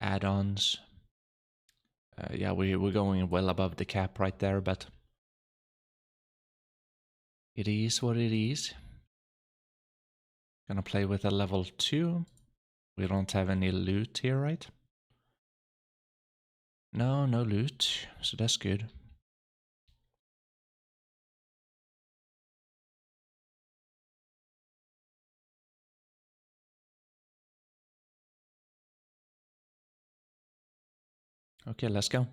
add-ons. Yeah, we're going well above the cap right there, but it is what it is. Gonna play with a level 2. We don't have any loot here, right? No, no loot, so that's good. Okay, let's go.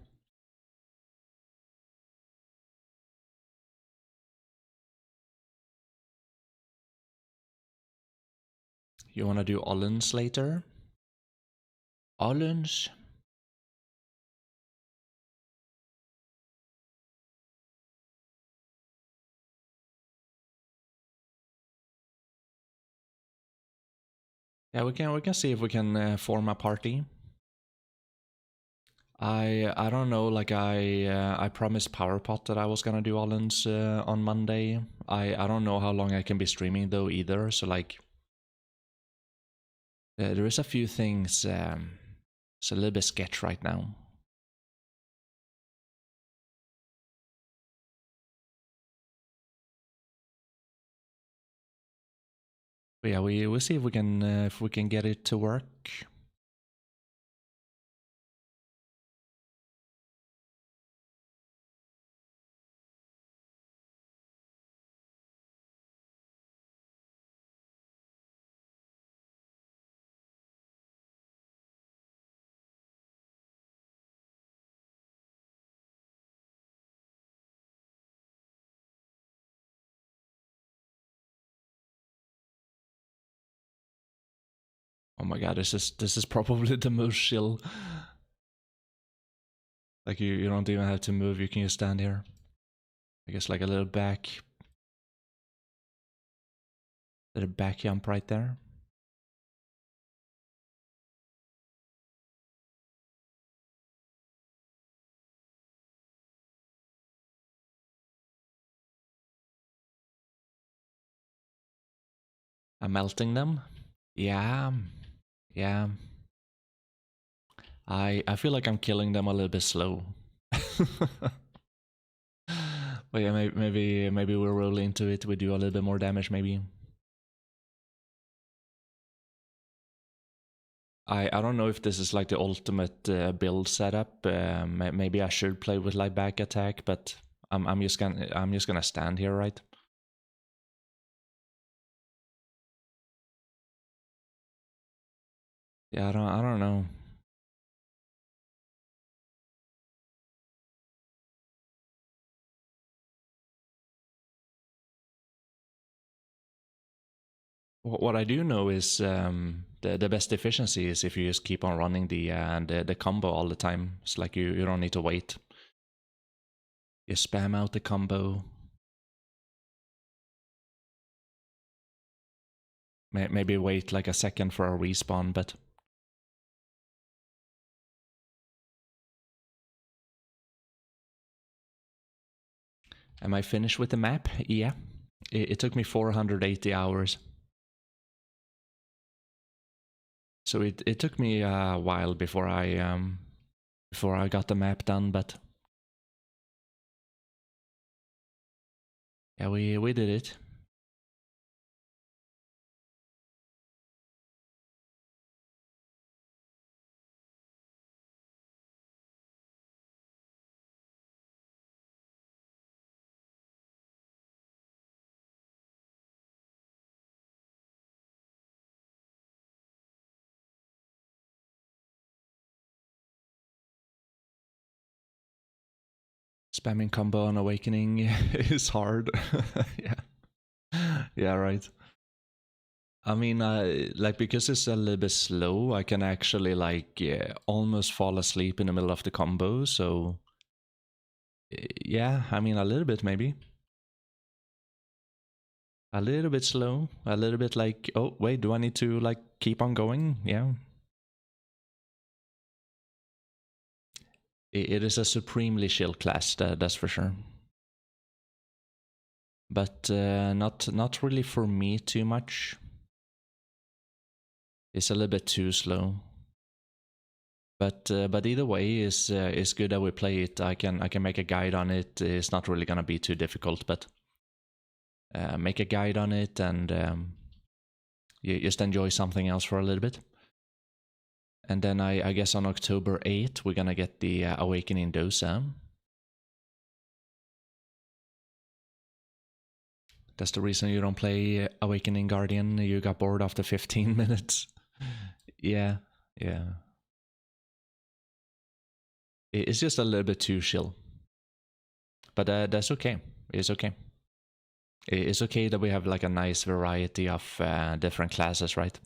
You wanna do Ollens later? Ollens? Yeah, we can see if we can form a party. I don't know, like I promised PowerPot that I was gonna do Ollens on Monday. I don't know how long I can be streaming though either, so like there is a few things. It's a little bit sketch right now. But yeah, we'll see if we can get it to work. Oh my god, this is probably the most chill. Like you don't even have to move, you can just stand here. I guess like a little back jump right there. I'm melting them. Yeah. Yeah. I feel like I'm killing them a little bit slow. But yeah, maybe we'll roll into it. We do a little bit more damage, maybe. I don't know if this is like the ultimate build setup. Maybe I should play with like back attack, but I'm just gonna stand here, right? Yeah, I don't know. What I do know is the best efficiency is if you just keep on running the combo all the time. It's like you don't need to wait. You spam out the combo. Maybe wait like a second for a respawn, but am I finished with the map? Yeah. It took me 480 hours. So it took me a while before I got the map done, but yeah, we did it. Spamming combo on awakening is hard. Yeah. Yeah, right. I mean, like because it's a little bit slow, I can actually like almost fall asleep in the middle of the combo. So yeah, I mean a little bit maybe. A little bit slow, a little bit like, oh wait, do I need to like keep on going? Yeah. It is a supremely chill class, that's for sure. But not really for me too much. It's a little bit too slow. But either way is good that we play it. I can make a guide on it. It's not really gonna be too difficult, but make a guide on it and you just enjoy something else for a little bit. And then I guess on October 8th we're gonna get the Awakening Dosa. That's the reason you don't play Awakening Guardian. You got bored after 15 minutes. Yeah. It's just a little bit too chill. But that's okay. It's okay. It's okay that we have like a nice variety of different classes, right?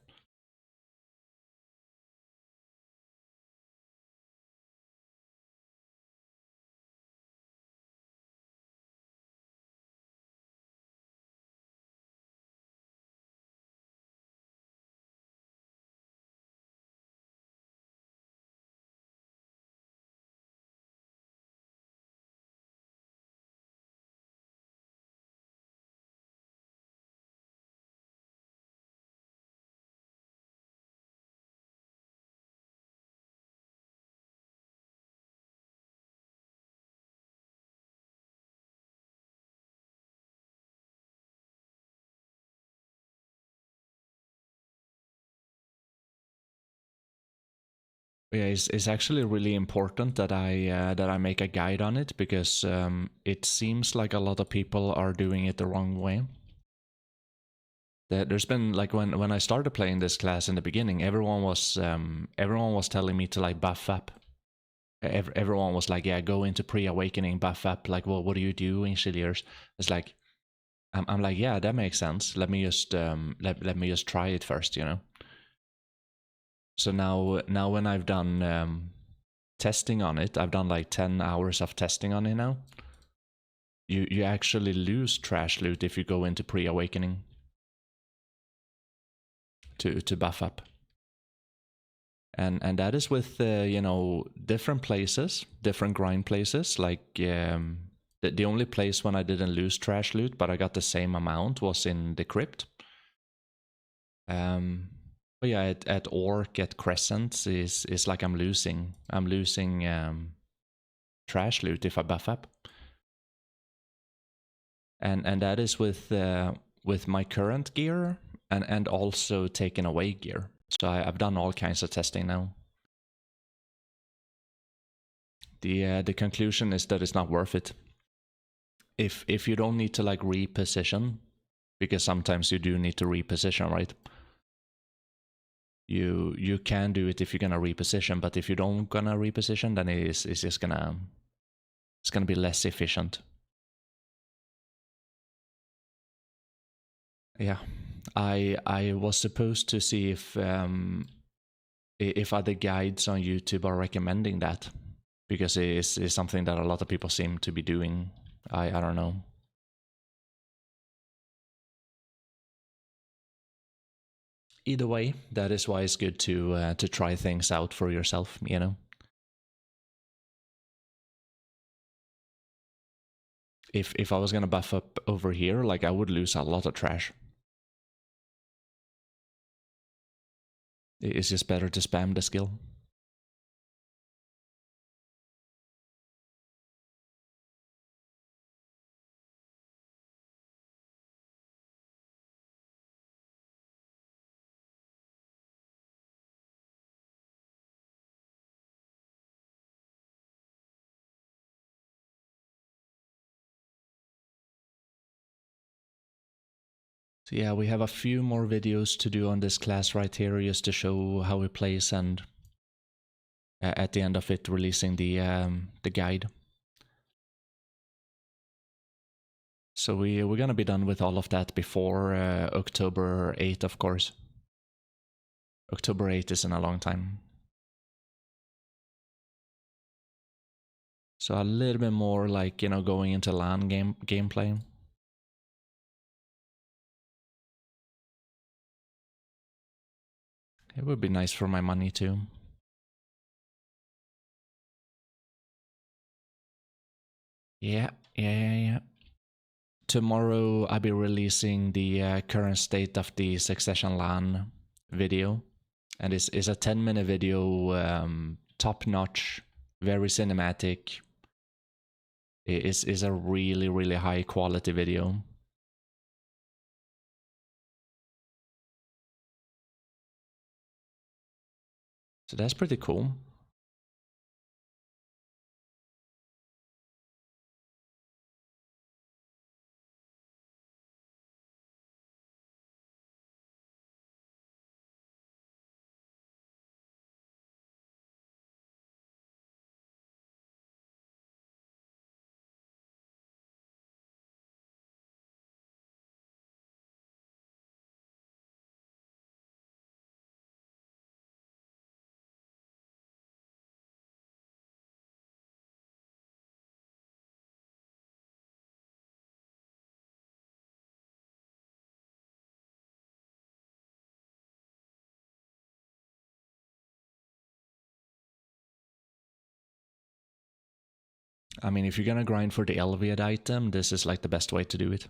Yeah, it's actually really important that I make a guide on it because it seems like a lot of people are doing it the wrong way. There's been like when I started playing this class in the beginning, everyone was telling me to like buff up. Everyone was like, yeah, go into pre-awakening, buff up. Like, well, what do you do in TheChilliers? It's like I'm like, yeah, that makes sense. Let me just let me just try it first, you know. So now when I've done testing on it, I've done like 10 hours of testing on it now. You actually lose trash loot if you go into pre-awakening to buff up. And that is with you know, different places, different grind places. Like the only place when I didn't lose trash loot but I got the same amount was in the crypt. But yeah, at Orc, at Crescent is like I'm losing trash loot if I buff up. And that is with my current gear and also taking away gear. So I've done all kinds of testing now. The conclusion is that it's not worth it. If you don't need to like reposition, because sometimes you do need to reposition, right? You can do it if you're gonna reposition, but if you don't gonna reposition, then it's just gonna be less efficient. Yeah, I was supposed to see if other guides on YouTube are recommending that, because it is something that a lot of people seem to be doing. I don't know. Either way, that is why it's good to try things out for yourself, you know. If I was gonna buff up over here, like I would lose a lot of trash. It's just better to spam the skill. So yeah, we have a few more videos to do on this class right here, just to show how it plays, and at the end of it, releasing the guide. So we're gonna be done with all of that before October 8th, of course. October 8th is in a long time. So a little bit more like, you know, going into LAN gameplay. It would be nice for my money too. Yeah. Tomorrow I'll be releasing the current state of the Succession LAN video. And it's a 10-minute video top notch, very cinematic. It is a really, really high quality video. So that's pretty cool. I mean, if you're gonna grind for the elevated item, this is like the best way to do it.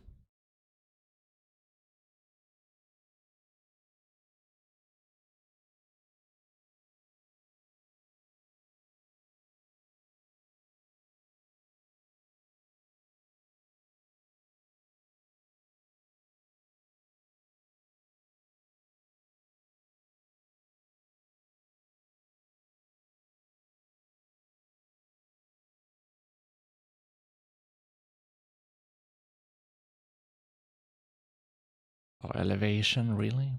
Oh, elevation, really?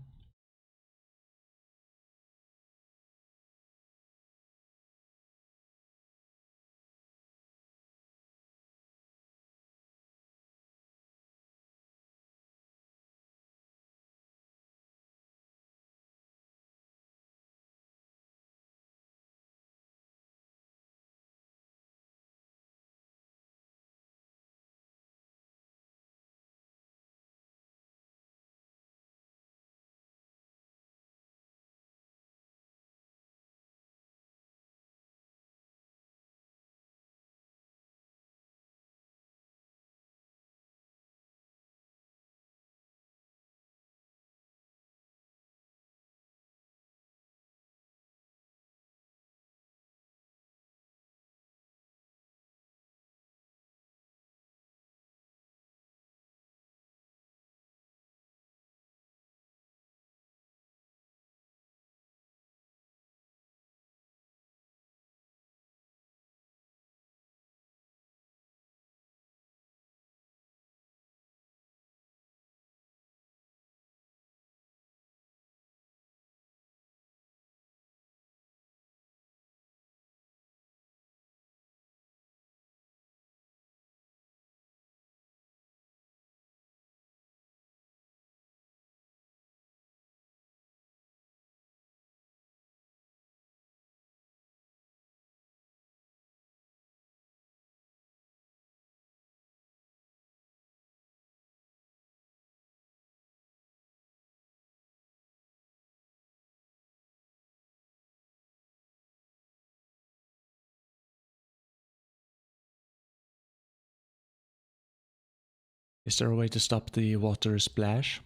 Is there a way to stop the water splash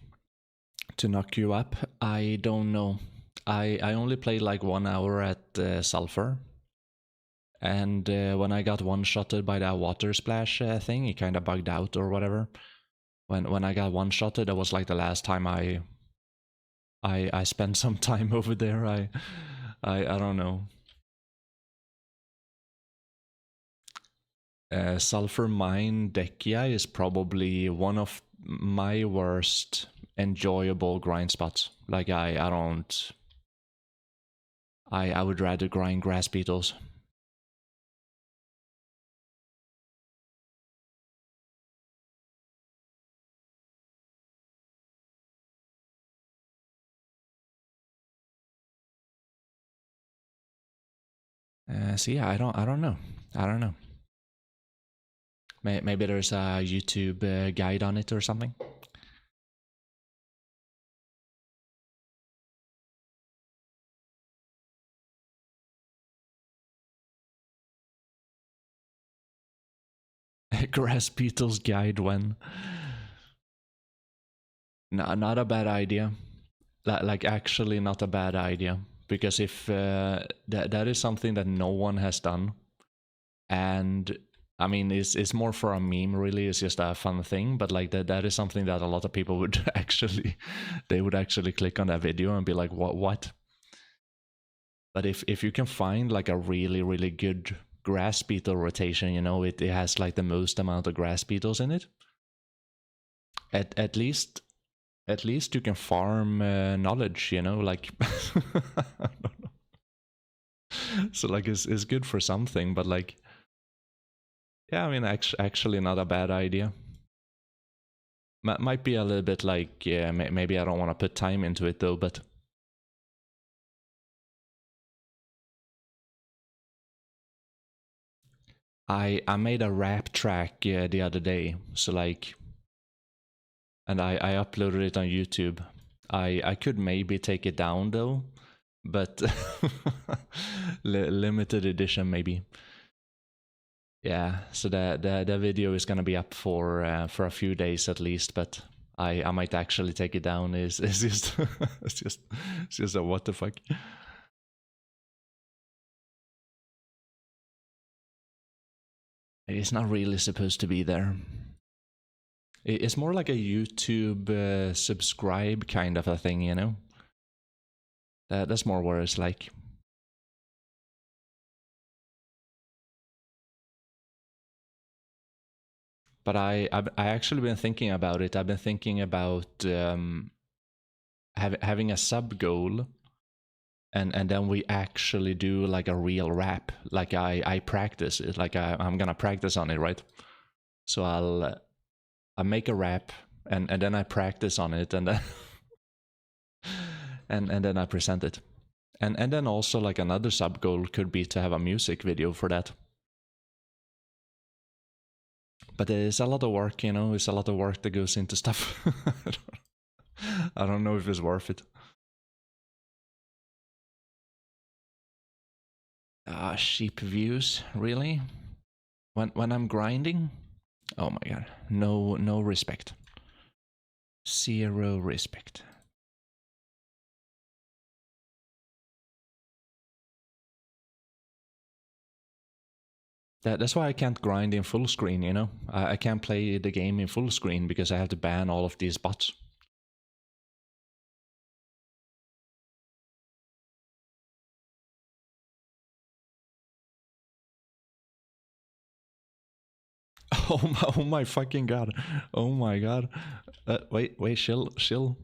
to knock you up? I don't know. I only played like 1 hour at Sulfur. And when I got one-shotted by that water splash thing, it kind of bugged out or whatever. When I got one-shotted, that was like the last time I spent some time over there. I don't know. Sulfur Mine dehkia is probably one of my worst enjoyable grind spots. Like I don't. I would rather grind grass beetles. So yeah, I don't know. I don't know. Maybe there's a YouTube guide on it or something. Grass beetles guide when. No, not a bad idea. Like actually not a bad idea. because if that is something that no one has done, and I mean it's more for a meme, really. It's just a fun thing, but like that is something that a lot of people would actually click on that video and be like, what? But if you can find like a really good grass beetle rotation, you know, it has like the most amount of grass beetles in it, at least you can farm knowledge, you know, like I don't know. So like it's good for something, but like, yeah, I mean, actually not a bad idea. Might be a little bit like, yeah, maybe I don't want to put time into it though, but I made a rap track the other day, so like, and I uploaded it on YouTube. I could maybe take it down though, but limited edition maybe. Yeah, so the video is gonna be up for a few days at least, but I might actually take it down. It's just it's just a what the fuck. It's not really supposed to be there. It's more like a YouTube subscribe kind of a thing, you know. That's more what it's like. But I actually been thinking about it. I've been thinking about having a sub goal, and then we actually do like a real rap. Like I practice it. Like I'm gonna practice on it, right? So I make a rap, and then I practice on it, and then and then I present it. And then also like another sub goal could be to have a music video for that. But it's a lot of work, you know. It's a lot of work that goes into stuff. I don't know if it's worth it. Sheep views, really? When I'm grinding? Oh my god, no respect. Zero respect. That's why I can't grind in full screen, you know? I can't play the game in full screen because I have to ban all of these bots. Oh my fucking god. Oh my god. Wait, chill.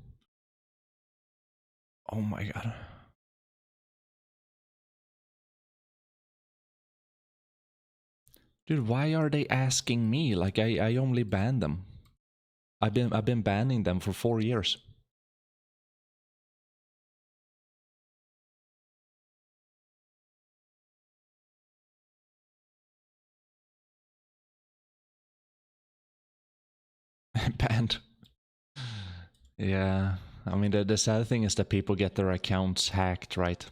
Oh my god. Dude, why are they asking me? Like I only banned them. I've been banning them for 4 years. Banned. Yeah. I mean the sad thing is that people get their accounts hacked, right?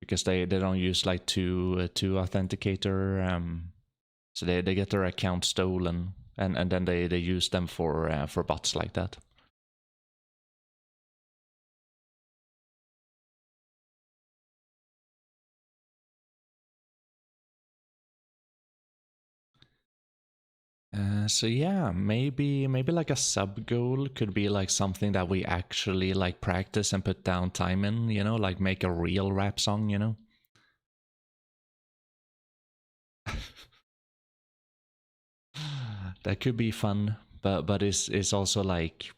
Because they don't use like two authenticator, so they get their account stolen, and then they use them for bots like that. So yeah, maybe like a sub goal could be like something that we actually like practice and put down time in, you know, like make a real rap song, you know. That could be fun, but it's also like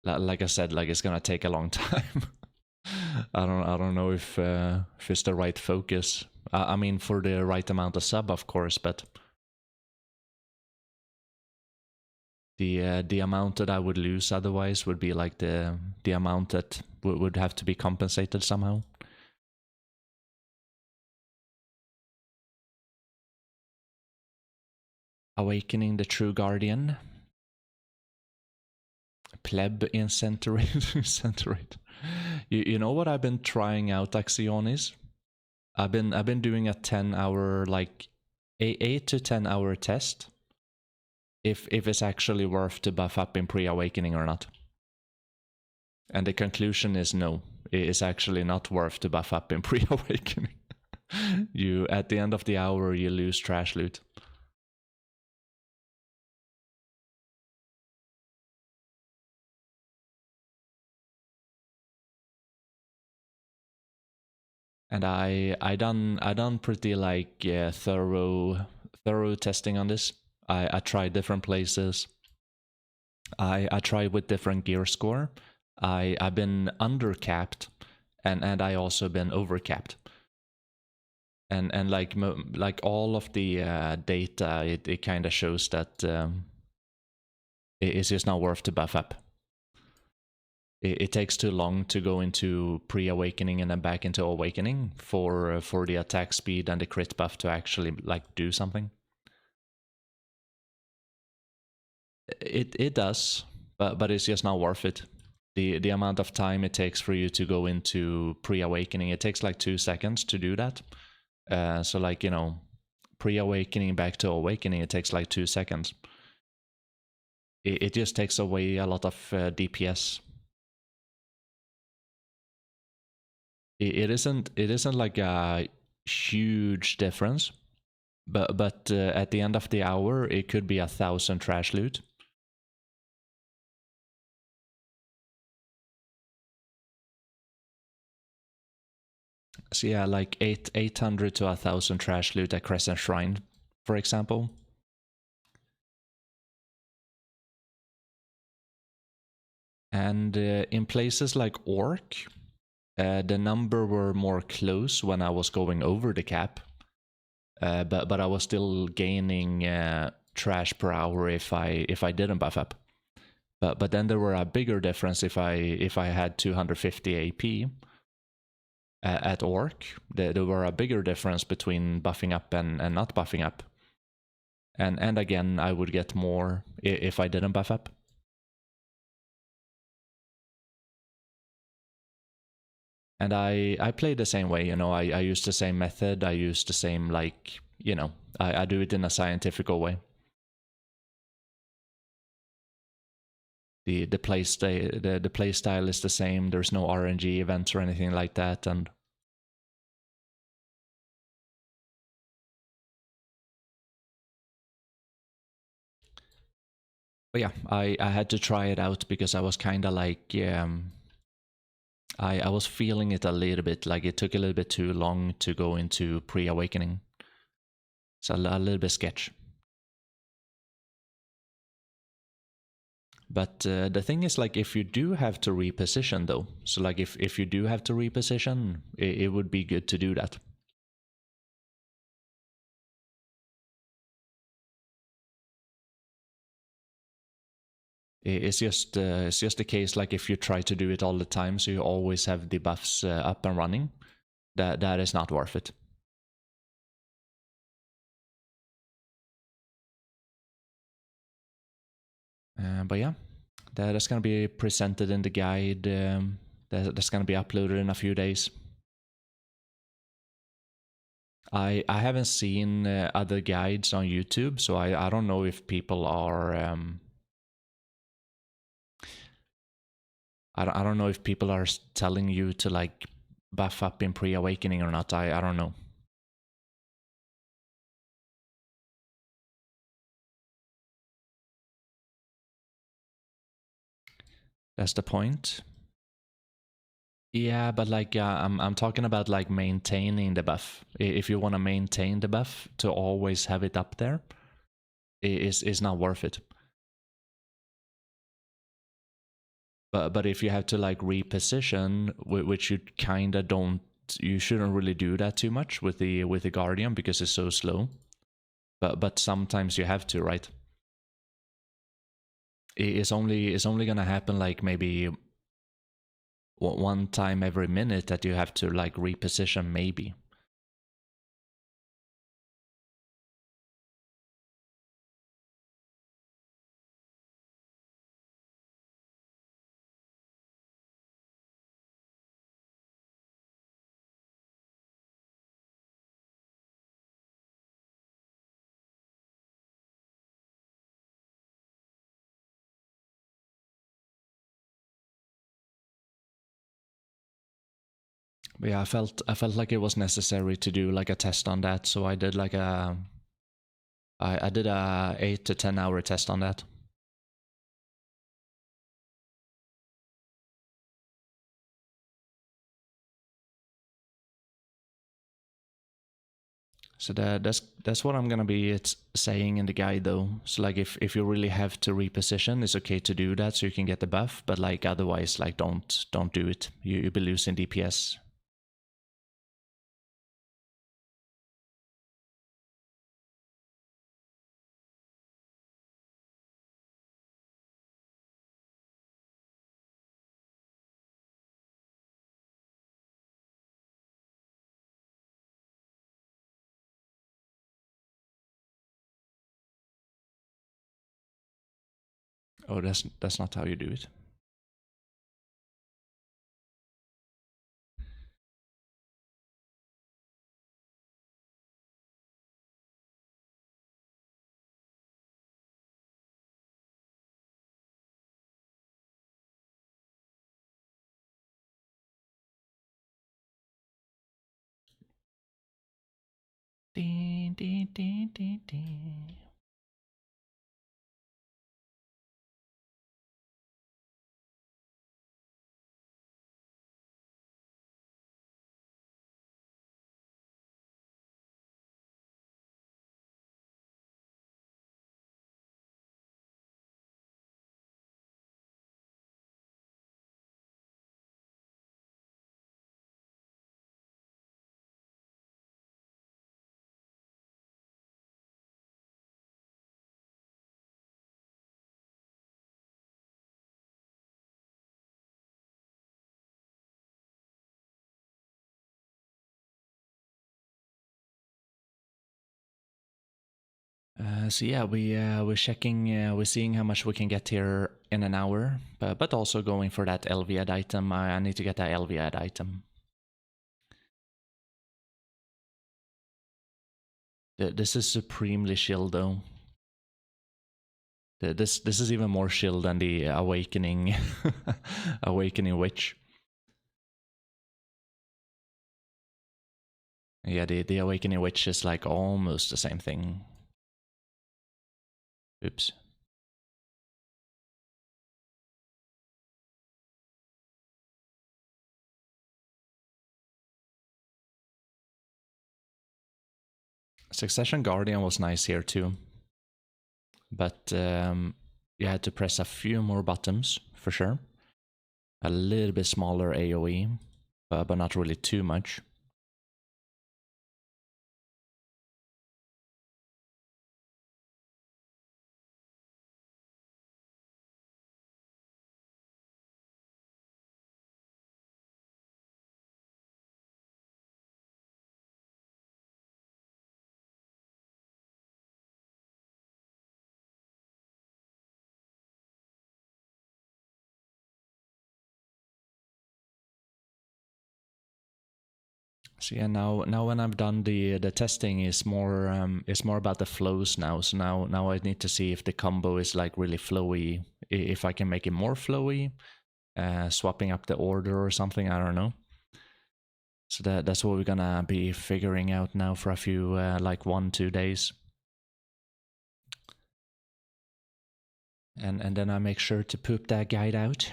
I said, like it's gonna take a long time. I don't know if it's the right focus. I mean, for the right amount of sub, of course, but the amount that I would lose otherwise would be like the amount that would have to be compensated somehow. Awakening the true guardian. Pleb incenterate. You know what I've been trying out, Axionis? I've been doing a 10-hour, like 8 to 10-hour test. If it's actually worth to buff up in pre-awakening or not. And the conclusion is no. it is actually not worth to buff up in pre-awakening. You, at the end of the hour, you lose trash loot. And I done pretty like thorough testing on this. I tried different places. I tried with different gear score. I've been undercapped, and I also been overcapped. And like all of the data, it kind of shows that it's just not worth to buff up. It takes too long to go into pre-awakening and then back into awakening for the attack speed and the crit buff to actually like do something. It does, but it's just not worth it. The amount of time it takes for you to go into pre-awakening, it takes like 2 seconds to do that. So like, you know, pre-awakening back to awakening, it takes like 2 seconds. It just takes away a lot of DPS. It isn't like a huge difference, but at the end of the hour, it could be 1,000 trash loot. So yeah, like 800 to 1,000 trash loot at Crescent Shrine, for example. And in places like Orc, the number were more close when I was going over the cap, but I was still gaining trash per hour if I didn't buff up. But then there were a bigger difference if I had 250 AP. At Orc, there were a bigger difference between buffing up and not buffing up. And again, I would get more if I didn't buff up. And I play the same way, you know, I use the same method, I use the same, like, you know, I do it in a scientific way. The play style is the same, there's no RNG events or anything like that, and but yeah, I had to try it out because I was kind of like I was feeling it a little bit, like it took a little bit too long to go into pre-awakening. It's a little bit sketch. But the thing is, like, if you do have to reposition though, so like if you do have to reposition, it would be good to do that. It's just a case like if you try to do it all the time, so you always have the buffs up and running, that is not worth it. But yeah, that's gonna be presented in the guide. That's gonna be uploaded in a few days. I haven't seen other guides on YouTube, so I don't know if people are I don't know if people are telling you to like buff up in pre-awakening or not. I don't know. That's the point. Yeah, but like I'm talking about like maintaining the buff. If you want to maintain the buff to always have it up there, is not worth it. But if you have to like reposition, which you kinda don't, you shouldn't really do that too much with the guardian because it's so slow. But sometimes you have to, right? It's only gonna happen like maybe one time every minute that you have to like reposition, maybe. But yeah, I felt like it was necessary to do like a test on that, so I did like I did a 8 to 10 hour test on that. So that's what I'm gonna be saying in the guide though. So like if you really have to reposition, it's okay to do that so you can get the buff. But like otherwise, like don't do it. You'll be losing DPS. Oh, that's not how you do it. Ding, ding, ding, ding, ding. So yeah, we're checking, we're seeing how much we can get here in an hour, but also going for that LVAD item. I need to get that LVAD item. This is supremely shield though. This is even more shield than the awakening awakening witch. Yeah, the awakening witch is like almost the same thing. Oops. Succession Guardian was nice here too, but you had to press a few more buttons for sure. A little bit smaller AoE, but not really too much. So yeah, now when I've done the testing, it's more about the flows now. So now I need to see if the combo is like really flowy, if I can make it more flowy, swapping up the order or something. I don't know. So that's what we're gonna be figuring out now for a few like 1-2 days. And then I make sure to poop that guide out.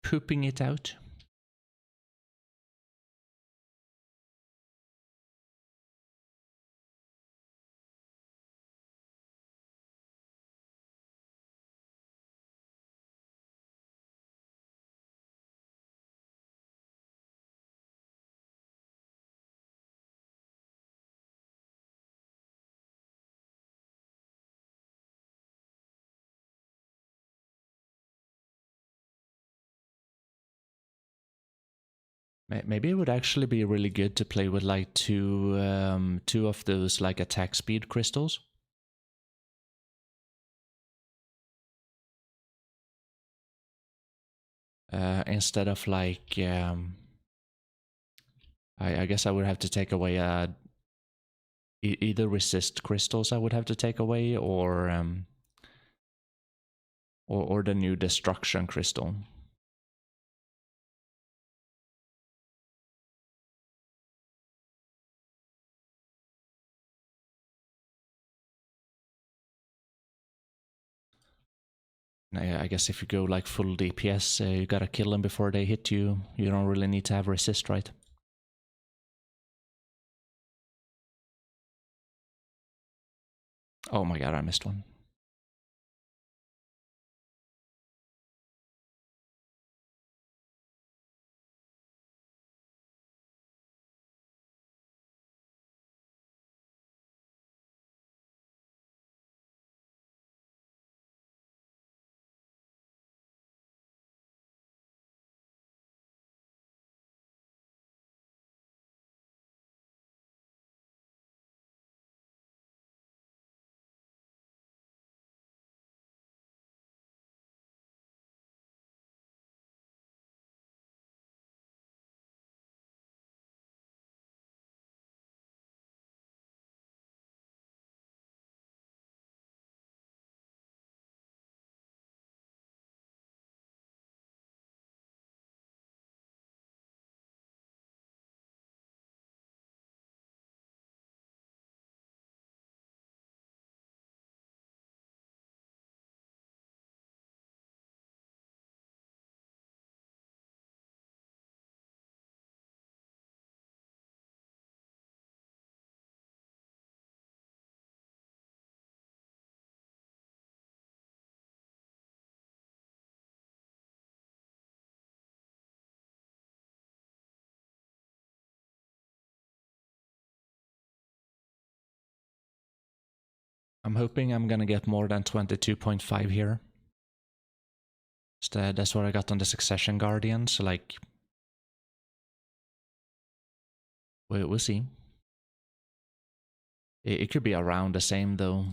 Pooping it out. Maybe it would actually be really good to play with like two of those like attack speed crystals. Instead of like I guess I would have to take away either resist crystals I would have to take away or the new destruction crystal. I guess if you go like full DPS, you gotta kill them before they hit you. You don't really need to have resist, right? Oh my god, I missed one. I'm hoping I'm gonna get more than 22.5 here. That's what I got on the Succession Guardian, so like... We'll see. It could be around the same though.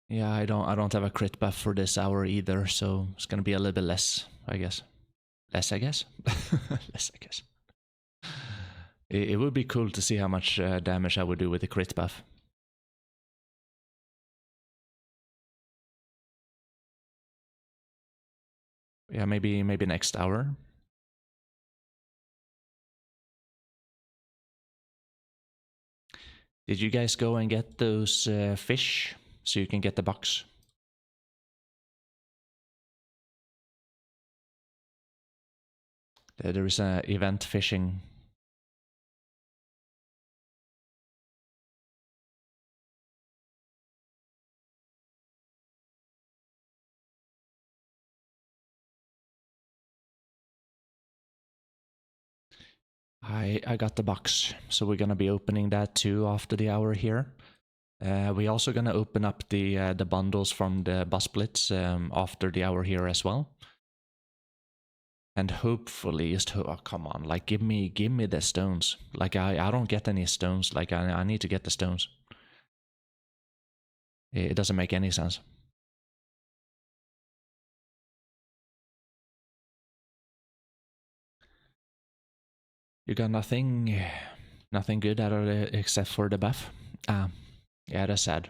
Yeah, I don't have a crit buff for this hour either, so it's gonna be a little bit less, I guess. Less, I guess. Less, I guess. It would be cool to see how much damage I would do with the crit buff. Yeah, maybe next hour. Did you guys go and get those fish so you can get the box? There is an event fishing. I got the box, so we're gonna be opening that too after the hour here. We're also gonna open up the bundles from the bus splits after the hour here as well. And hopefully, oh, come on, like give me the stones. Like I don't get any stones. Like I need to get the stones. It doesn't make any sense. You got nothing good out of it except for the buff. Ah, yeah, that's sad.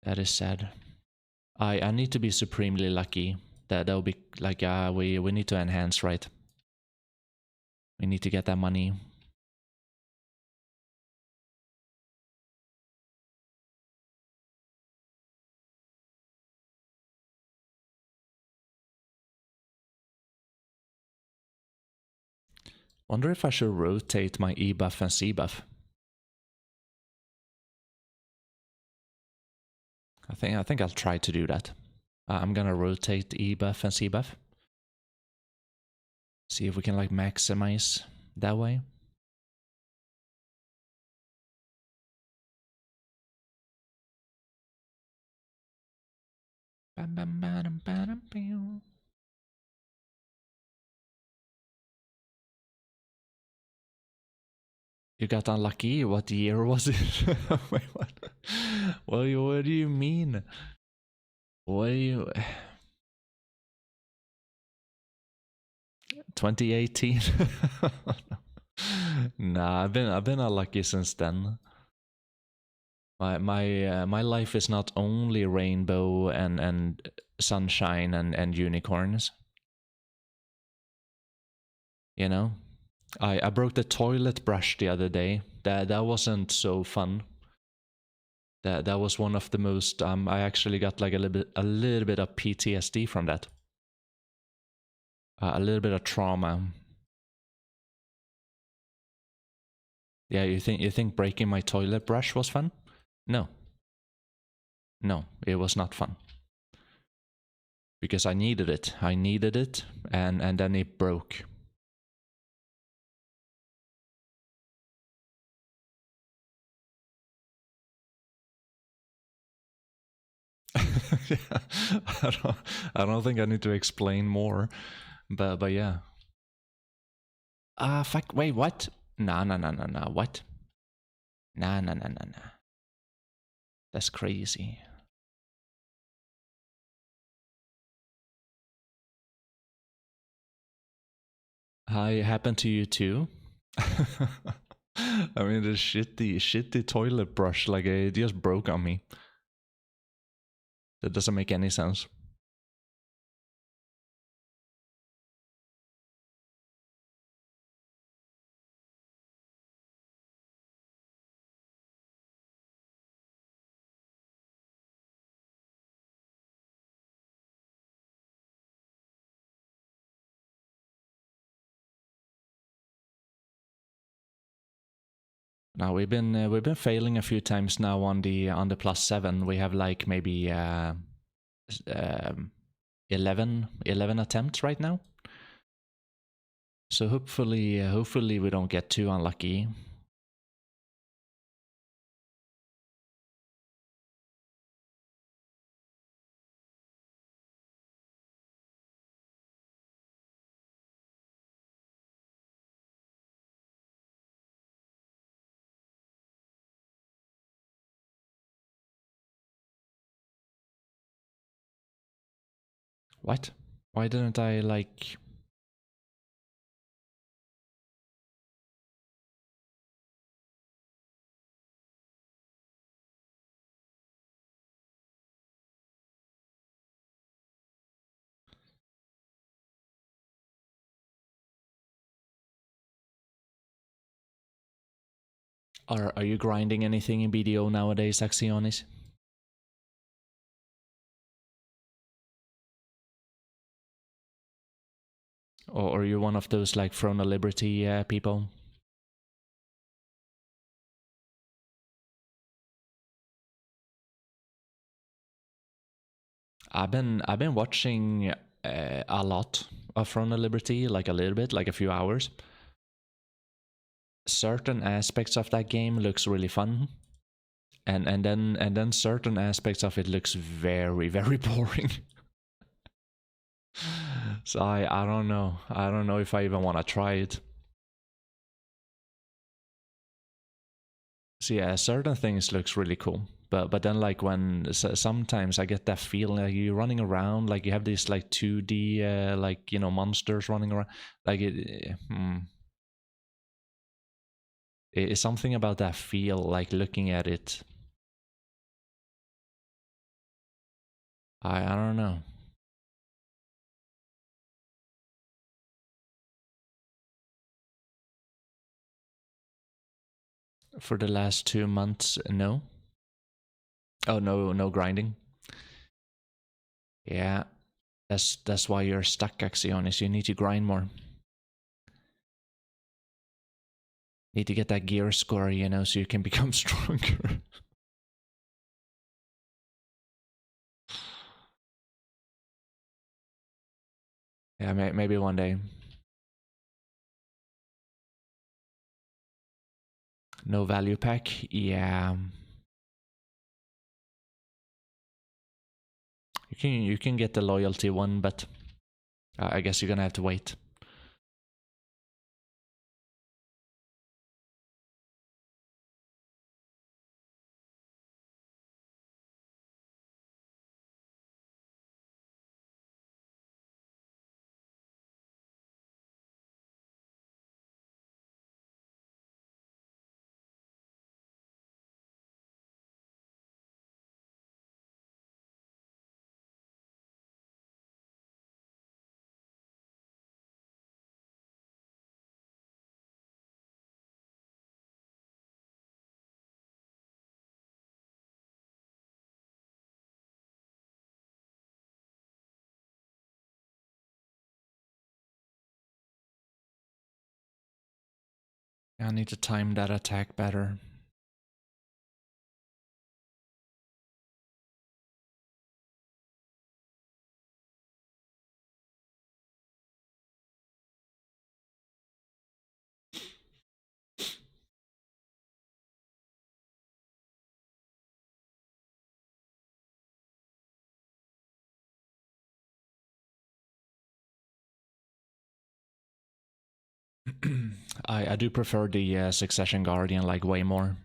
That is sad. I need to be supremely lucky. That'll be like we need to enhance, right? We need to get that money. Wonder if I should rotate my E buff and C buff. I think I'll try to do that. I'm gonna rotate E buff and C buff. See if we can like maximize that way. You got unlucky? What year was it? Wait, what? What do you mean? What do you... 2018? Nah, I've been unlucky since then. My life is not only rainbow and sunshine and unicorns. You know? I broke the toilet brush the other day. That wasn't so fun. That was one of the most I actually got like a little bit of PTSD from that. A little bit of trauma. Yeah, you think breaking my toilet brush was fun? No. No, it was not fun. Because I needed it. I needed it and then it broke. Yeah, I don't think I need to explain more. But yeah. Fuck, wait, what? Nah, what? Nah. That's crazy. It happened to you too? I mean, the shitty toilet brush, like it just broke on me. That doesn't make any sense. Now we've been failing a few times now on the +7. We have like maybe 11 attempts right now. So hopefully we don't get too unlucky. What? Why didn't I like... Are you grinding anything in BDO nowadays, Axionis? Or are you one of those like Throne of Liberty people? I've been watching a lot of Throne of Liberty, like a little bit, like a few hours. Certain aspects of that game looks really fun, and then certain aspects of it looks very boring. So I don't know. I don't know if I even want to try it. So yeah, certain things looks really cool, but then like when sometimes I get that feeling like you're running around, like you have these like 2D like monsters running around, like it's something about that feel, like looking at it. I don't know. For the last 2 months, no. Oh no grinding. Yeah, that's why you're stuck, Axionis. You need to grind more. Need to get that gear score, so you can become stronger. Yeah, maybe one day. No value pack? Yeah. You can get the loyalty one, but I guess you're gonna have to wait. I need to time that attack better. I do prefer the Succession Guardian like way more.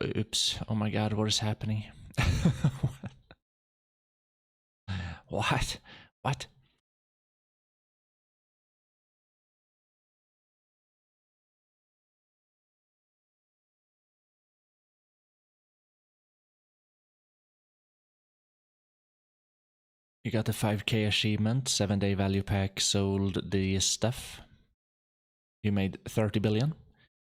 Oops. Oh my god, what is happening? What? What? You got the 5k achievement, 7-day value pack, sold the stuff. You made 30 billion.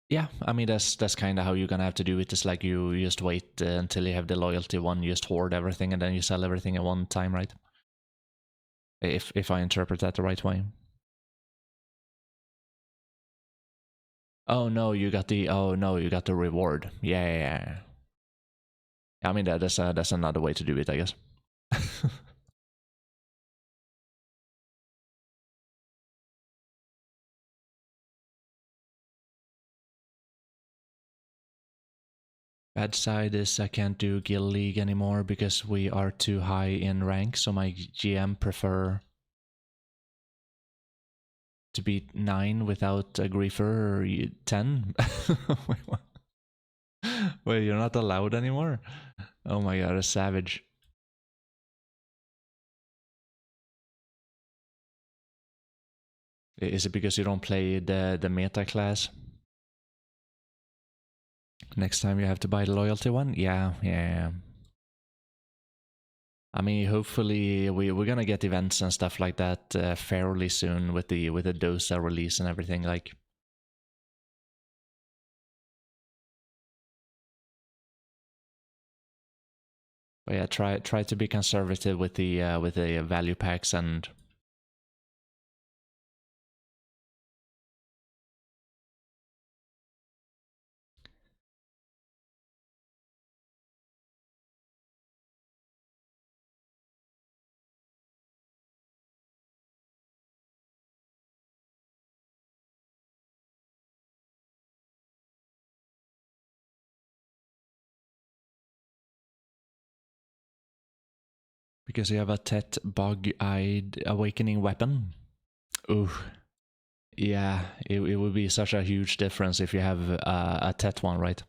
Yeah, I mean that's kind of how you're gonna have to do it. It's like you just wait until you have the loyalty one, you just hoard everything and then you sell everything at one time, right? If I interpret that the right way. Oh no, you got the reward. Yeah. I mean that's another way to do it, I guess. Bad side is I can't do Guild League anymore because we are too high in rank, so my GM prefer to be 9 without a griefer or 10. Wait, you're not allowed anymore? Oh my god, a savage. Is it because you don't play the meta class? Next time you have to buy the loyalty one? Yeah. I mean, hopefully we're gonna get events and stuff like that fairly soon with the Dosa release and everything. Like, but yeah, try to be conservative with the value packs and. Because you have a Tet bug-eyed awakening weapon. Ooh. Yeah, it would be such a huge difference if you have a Tet one, right?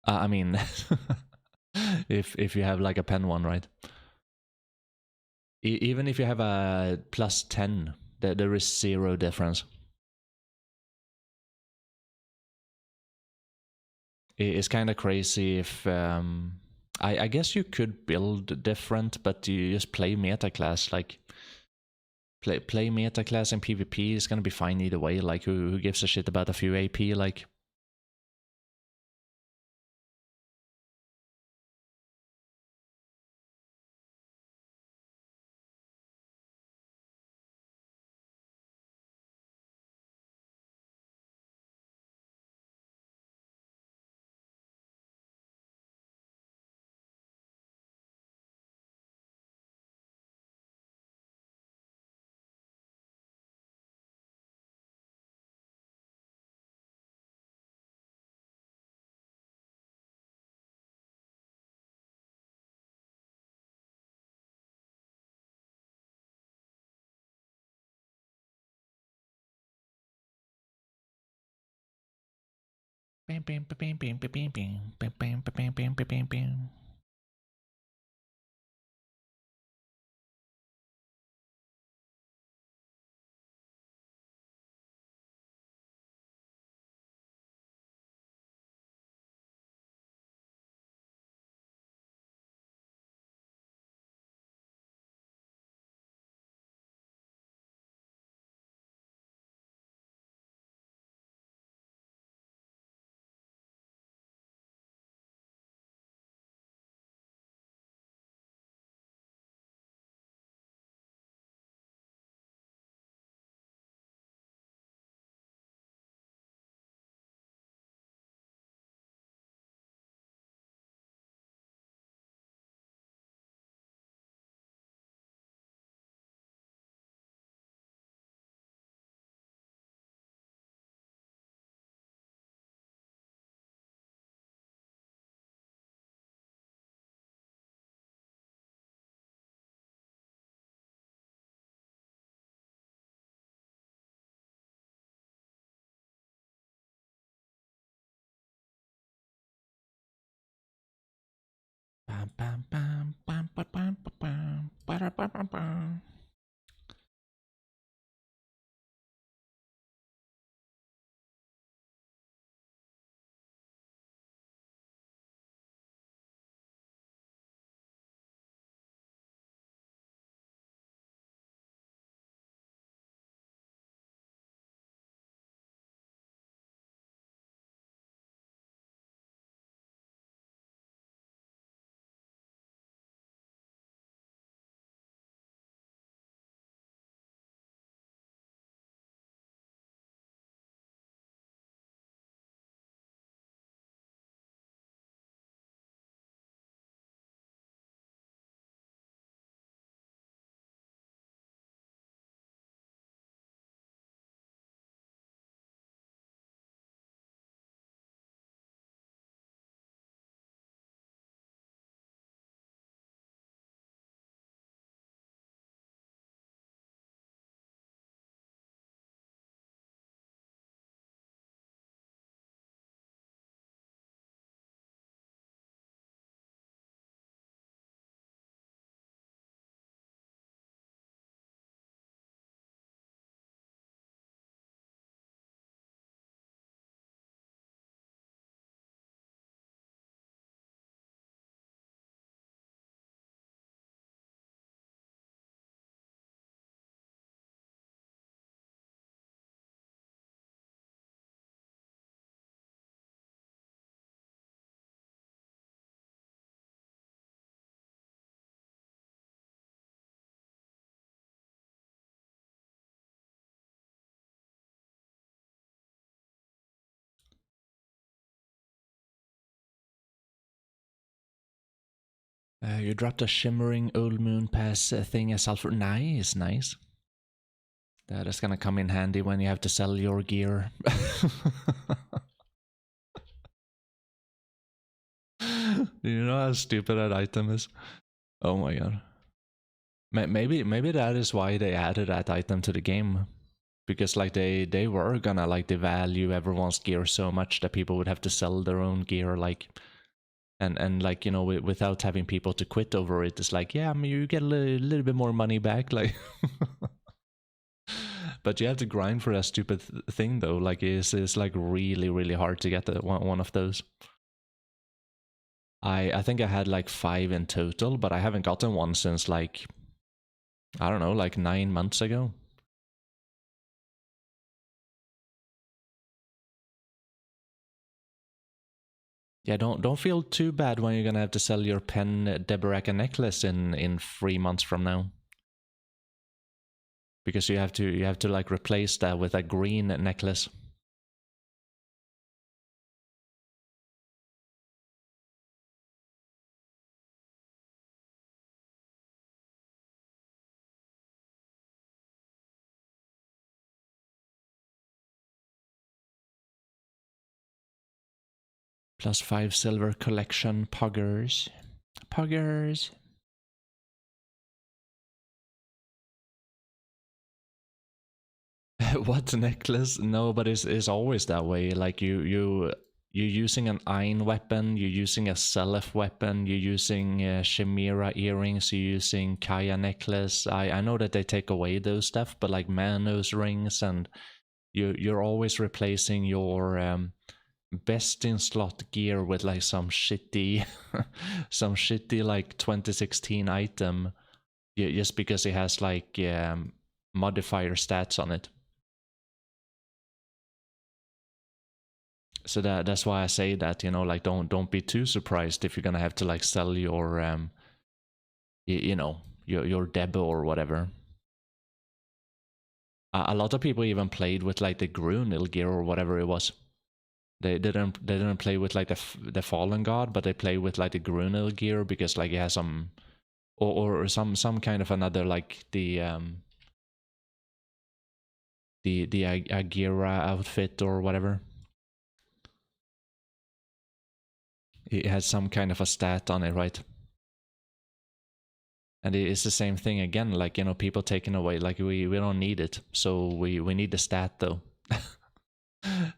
I mean, if you have like a pen one, right? Even if you have a plus 10, there is zero difference. It's kind of crazy if I guess you could build different, but you just play meta class. Like play meta class and PvP is gonna be fine either way. Like who gives a shit about a few AP? Like bam bam bam bam bam bam bam bam bam bam bam bam bam. You dropped a shimmering old moon pass thing as sulfur. Nice, nice. That is gonna come in handy when you have to sell your gear. Do you know how stupid that item is? Oh my god. Maybe that is why they added that item to the game. Because like they were gonna like devalue everyone's gear so much that people would have to sell their own gear, like, and like, you know, without having people to quit over it. It's like, yeah, I mean, you get a little bit more money back, like. But you have to grind for that stupid thing though. Like it's like really hard to get one of those. I think I had like 5 in total, but I haven't gotten one since like, I don't know, like 9 months ago. Yeah, don't feel too bad when you're gonna have to sell your pen Deboraka necklace in 3 months from now. Because you have to like replace that with a green necklace. Plus 5 silver collection poggers. Poggers. What necklace? No, but it's always that way. Like you're using an iron weapon, you're using a Selef weapon, you're using Chimera earrings, you're using Kaya necklace. I know that they take away those stuff, but like Manos rings, and you're always replacing your best in slot gear with like some shitty some shitty like 2016 item, just because it has like modifier stats on it. So that's why I say that, you know, like don't be too surprised if you're gonna have to like sell your you know, your Debo or whatever. A lot of people even played with like the Grunil gear or whatever it was. They didn't play with like the Fallen God, but they play with like the Grunil gear because like it has some or some kind of another, like the Agira outfit or whatever. It has some kind of a stat on it, right? And it's the same thing again, like, you know, people taking away, like we don't need it, so we need the stat though.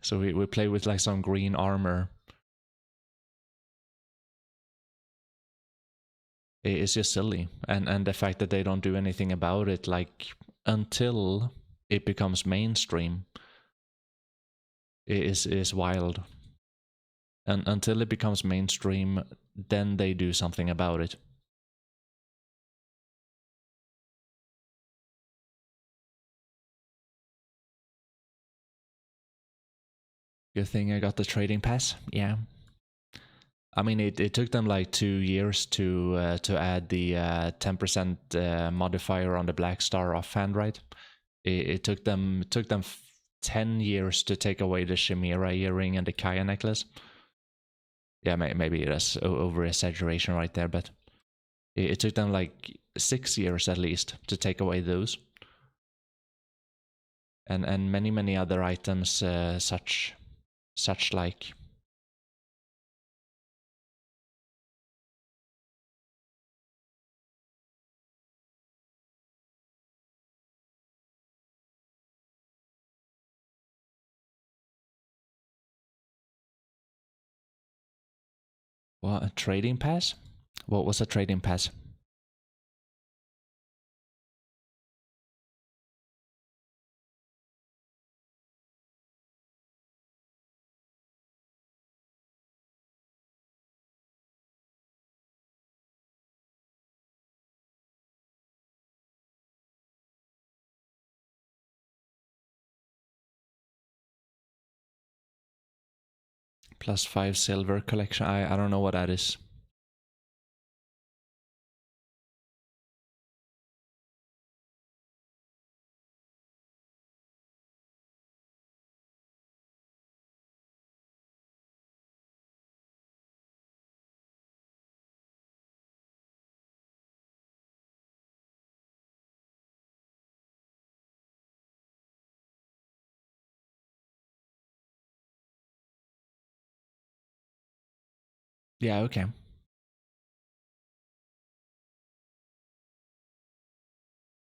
So we play with like some green armor. It's just silly. And the fact that they don't do anything about it, like, until it becomes mainstream, is wild. And until it becomes mainstream, then they do something about it. Good thing I got the trading pass. Yeah. I mean, it took them like 2 years to add the 10% modifier on the Black Star offhand, right? It took them 10 years to take away the Chimera earring and the Kaya necklace. Yeah, maybe that's over exaggeration right there, but it took them like 6 years at least to take away those, and many other items such like. What, a trading pass? What was a trading pass? +5 silver collection. I don't know what that is. Yeah, okay.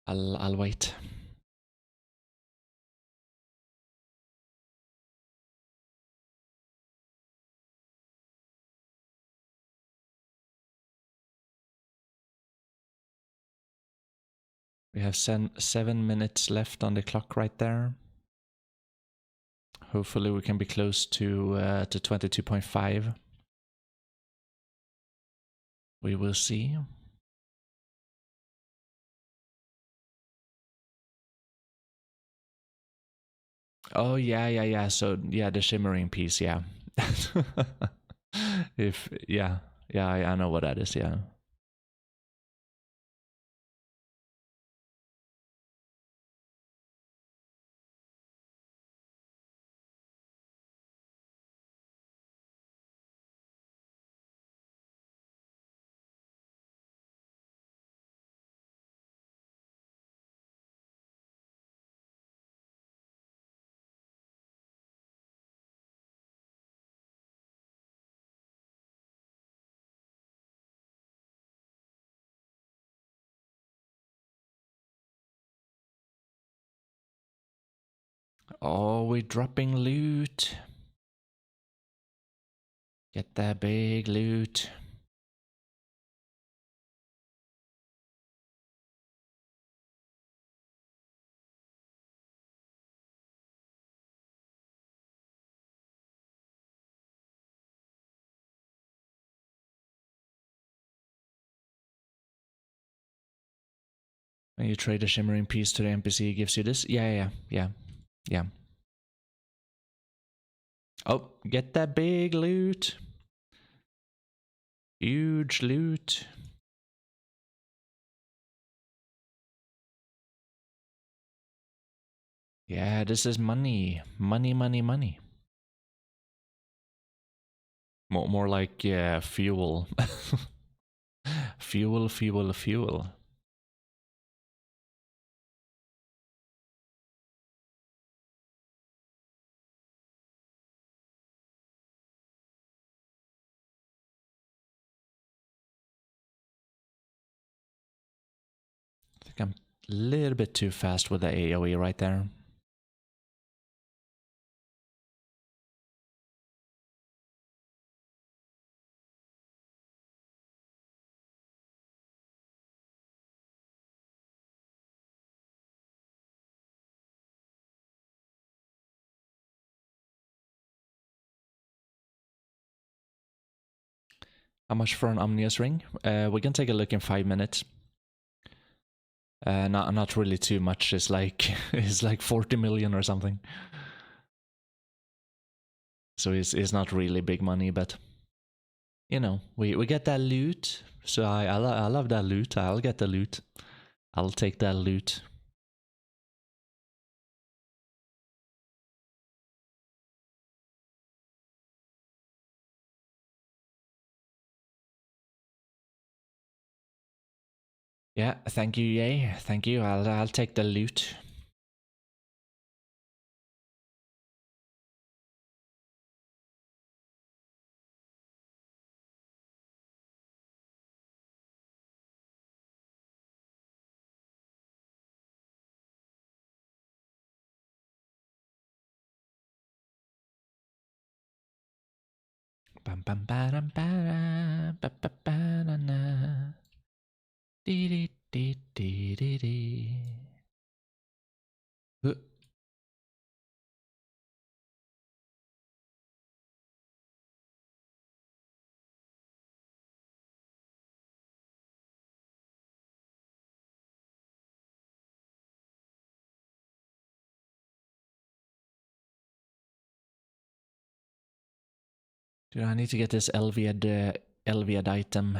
I'll wait. We have 7 minutes left on the clock right there. Hopefully we can be close to 22.5. We will see. Oh yeah. So yeah, the shimmering piece, yeah. If yeah, I know what that is, yeah. Oh, we're dropping loot. Get that big loot. When you trade a shimmering piece to the NPC, it gives you this. Yeah. Oh, get that big loot. Huge loot. Yeah, this is money. Money. More like, yeah, fuel. Fuel. I think I'm a little bit too fast with the AoE right there. How much for an Omnius ring? We can take a look in 5 minutes. Not really too much. It's like it's like 40 million or something. So it's not really big money, but you know, we get that loot. So I love that loot. I'll get the loot. I'll take that loot. Yeah, thank you, yay. Thank you. I'll take the loot. Bam bam bam bam bam bam bam na. Dee dee dee dee dee dee. Dude, I need to get this Elviad item.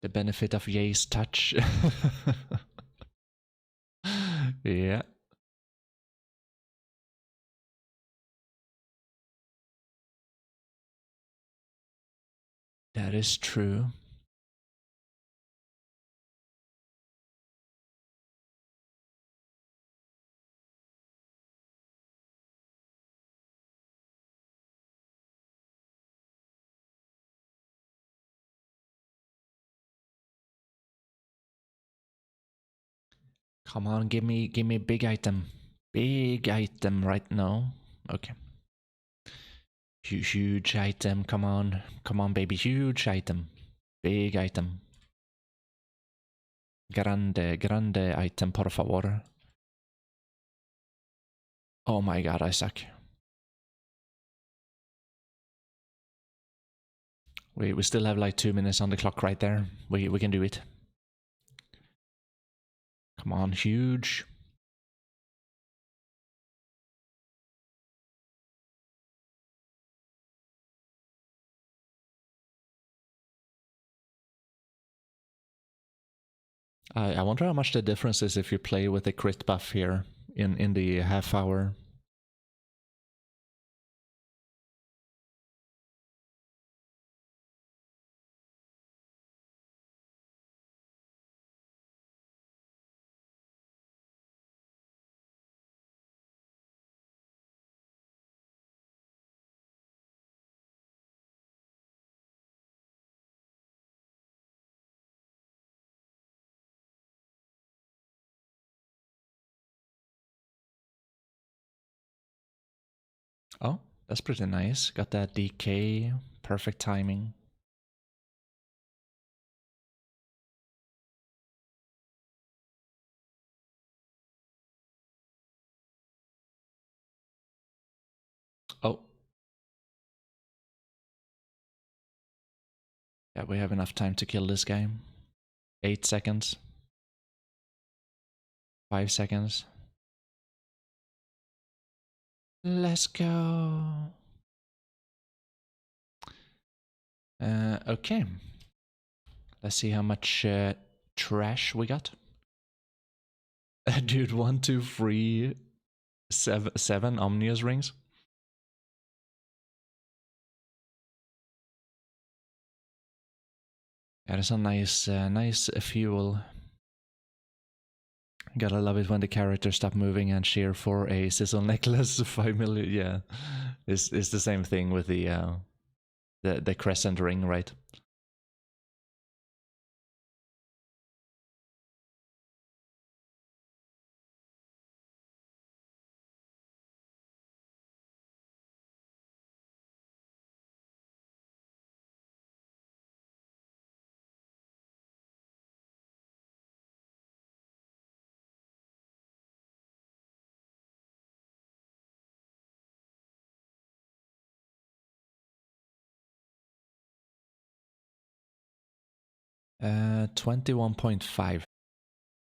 The benefit of Ye's touch. Yeah. That is true. Come on, give me big item. Big item right now. Okay. Huge item, come on. Come on, baby, huge item. Big item. Grande item, por favor. Oh my god, I suck. We still have like 2 minutes on the clock right there. We can do it. Come on, huge. I wonder how much the difference is if you play with the crit buff here in the half hour. Oh, that's pretty nice. Got that DK, perfect timing. Oh. Yeah, we have enough time to kill this guy. 8 seconds. 5 seconds. Let's go. Okay. Let's see how much trash we got. Dude, 1, 2, 3, 7 Omnius rings. That is a nice fuel. Gotta love it when the characters stop moving and cheer for a sizzle necklace. 5 million, yeah. It's the same thing with the crescent ring, right? 21.5.